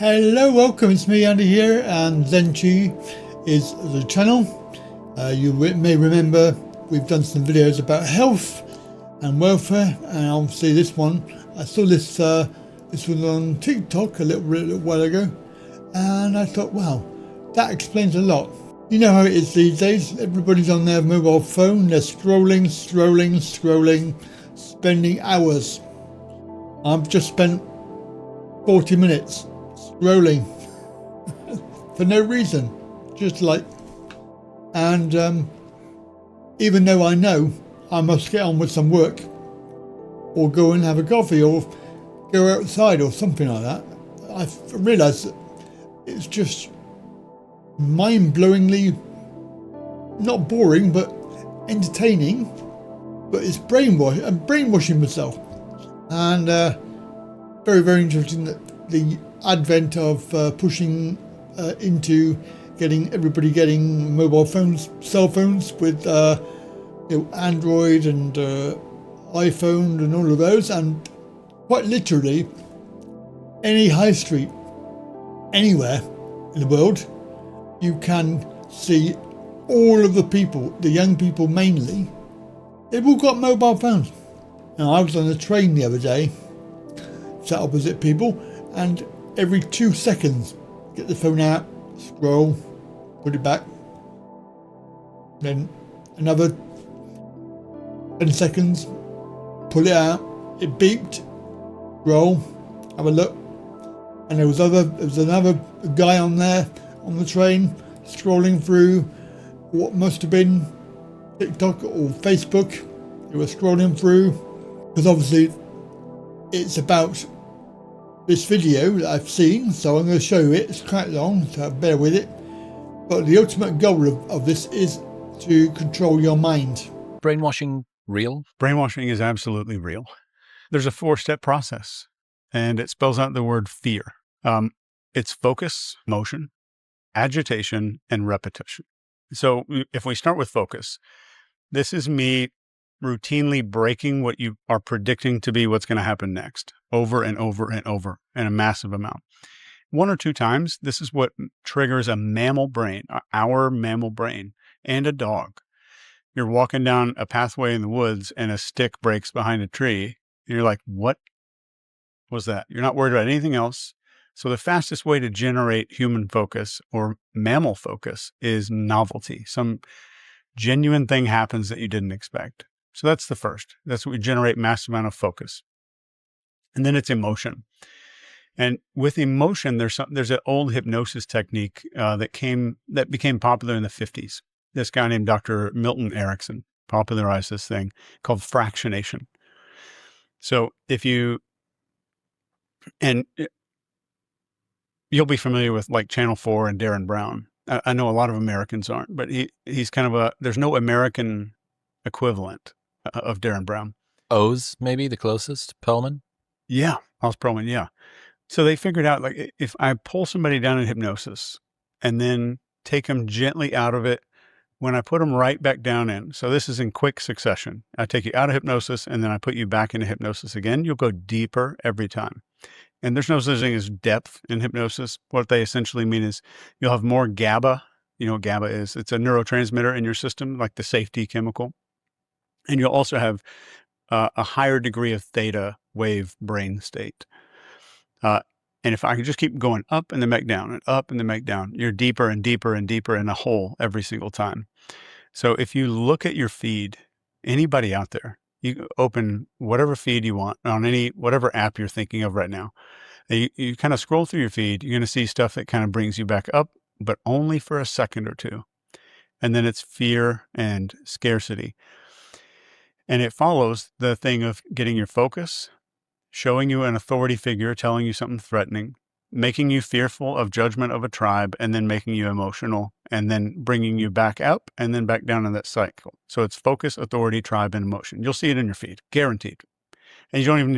Hello, welcome. It's me, Andy here, and Zenchi is the channel. You may remember we've done some videos about health and welfare, and obviously this one, I saw this one on TikTok a little while ago, and I thought, wow, that explains a lot. You know how it is these days. Everybody's on their mobile phone. They're scrolling, spending hours. I've just spent 40 minutes scrolling for no reason, just like, and even though I know I must get on with some work or go and have a coffee or go outside or something like that, I've realised that it's just mind-blowingly not boring but entertaining, but it's brainwashing myself, and very interesting that the advent of pushing into everybody getting mobile phones, cell phones with Android and iPhone and all of those, and quite literally any high street anywhere in the world, you can see all of the people, the young people mainly, they've all got mobile phones. Now, I was on a train the other day, sat opposite people, and every 2 seconds, get the phone out, scroll, put it back. Then another 10 seconds, pull it out, it beeped, scroll, have a look. And there was another guy on there, on the train, scrolling through what must have been TikTok or Facebook. They were scrolling through, because obviously it's about this video that I've seen, so I'm going to show you it. It's quite long, so bear with it. But the ultimate goal of this is to control your mind. Brainwashing real? Brainwashing is absolutely real. There's a 4-step process, and it spells out the word fear. It's focus, motion, agitation, and repetition. So if we start with focus, this is me routinely breaking what you are predicting to be what's going to happen next, over and over and over, in a massive amount. 1 or 2 times, this is what triggers a mammal brain, our mammal brain, and a dog. You're walking down a pathway in the woods and a stick breaks behind a tree, and you're like, what was that? You're not worried about anything else. So the fastest way to generate human focus or mammal focus is novelty. Some genuine thing happens that you didn't expect. So that's the first. That's what we generate massive amount of focus. And then it's emotion. And with emotion, there's an old hypnosis technique that became popular in the 50s. This guy named Dr. Milton Erickson popularized this thing called fractionation. So you'll be familiar with like Channel 4 and Darren Brown. I know a lot of Americans aren't, but he's kind of there's no American equivalent of Darren Brown. O's, maybe the closest? Perlman? Yeah, Oz Perlman, yeah. So they figured out, like, if I pull somebody down in hypnosis and then take them gently out of it, when I put them right back down in, so this is in quick succession. I take you out of hypnosis and then I put you back into hypnosis again. You'll go deeper every time. And there's no such thing as depth in hypnosis. What they essentially mean is you'll have more GABA. You know what GABA is? It's a neurotransmitter in your system, like the safety chemical. And you'll also have a higher degree of theta wave brain state. And if I could just keep going up and then back down and up and then back down, you're deeper and deeper and deeper in a hole every single time. So if you look at your feed, anybody out there, you open whatever feed you want on whatever app you're thinking of right now. You kind of scroll through your feed, you're going to see stuff that kind of brings you back up, but only for a second or two. And then it's fear and scarcity. And it follows the thing of getting your focus, showing you an authority figure, telling you something threatening, making you fearful of judgment of a tribe, and then making you emotional, and then bringing you back up and then back down in that cycle. So it's focus, authority, tribe, and emotion. You'll see it in your feed, guaranteed. And you don't even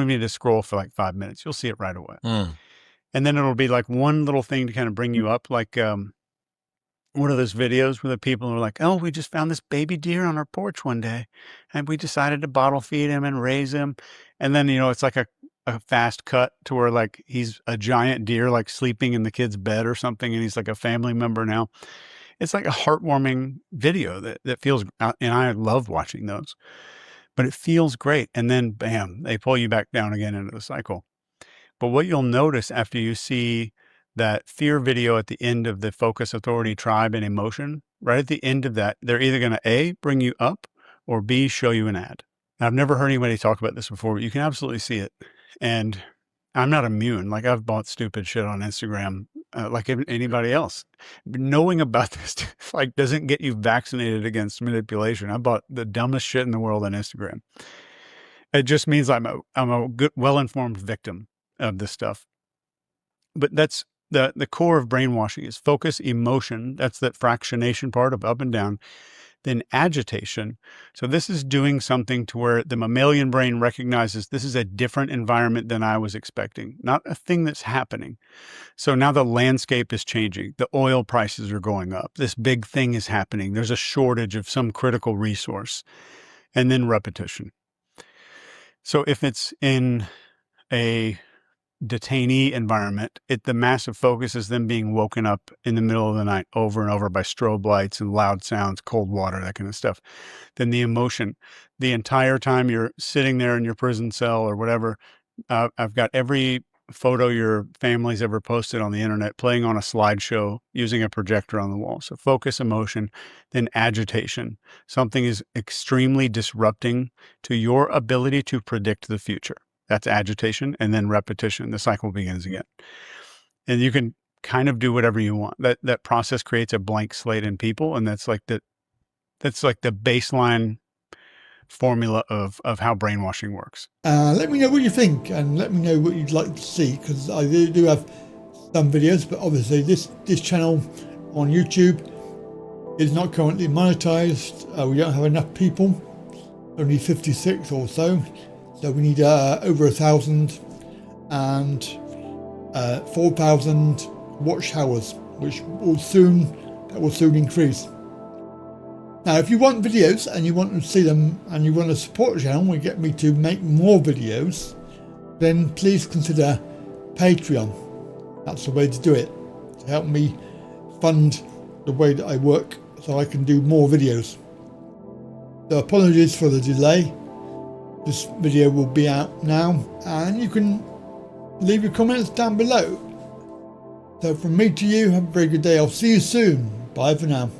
need to scroll for like 5 minutes. You'll see it right away. And then it'll be like one little thing to kind of bring you up, like one of those videos where the people are like, oh, we just found this baby deer on our porch one day and we decided to bottle feed him and raise him. And then, it's like a a fast cut to where like he's a giant deer, like sleeping in the kid's bed or something, and he's like a family member now. It's like a heartwarming video that feels, and I love watching those, but it feels great. And then bam, they pull you back down again into the cycle. But what you'll notice after you see that fear video at the end of the focus, authority, tribe, and emotion, right at the end of that, they're either going to A, bring you up, or B, show you an ad. Now, I've never heard anybody talk about this before, but you can absolutely see it. And I'm not immune. Like I've bought stupid shit on Instagram, like anybody else. But knowing about this like doesn't get you vaccinated against manipulation. I bought the dumbest shit in the world on Instagram. It just means I'm a good, well-informed victim of this stuff. But that's the core of brainwashing is focus, emotion. That's that fractionation part of up and down. Then agitation. So this is doing something to where the mammalian brain recognizes this is a different environment than I was expecting, not a thing that's happening. So now the landscape is changing. The oil prices are going up. This big thing is happening. There's a shortage of some critical resource. And then repetition. So if it's in a detainee environment, the massive focus is them being woken up in the middle of the night over and over by strobe lights and loud sounds, cold water, that kind of stuff. Then the emotion, the entire time you're sitting there in your prison cell or whatever, I've got every photo your family's ever posted on the internet playing on a slideshow using a projector on the wall. So focus, emotion, then agitation. Something is extremely disrupting to your ability to predict the future. That's agitation, and then repetition. The cycle begins again. And you can kind of do whatever you want. That process creates a blank slate in people, and that's like the baseline formula of how brainwashing works. Let me know what you think, and let me know what you'd like to see, because I do have some videos, but obviously this channel on YouTube is not currently monetized. We don't have enough people, only 56 or so. So we need over 1,000 and 4,000 watch hours, which will soon increase. Now, if you want videos and you want to see them and you want to support the channel and get me to make more videos, then please consider Patreon. That's the way to do it, to help me fund the way that I work so I can do more videos. So apologies for the delay. This video will be out now, and you can leave your comments down below. So from me to you, have a very good day. I'll see you soon. Bye for now.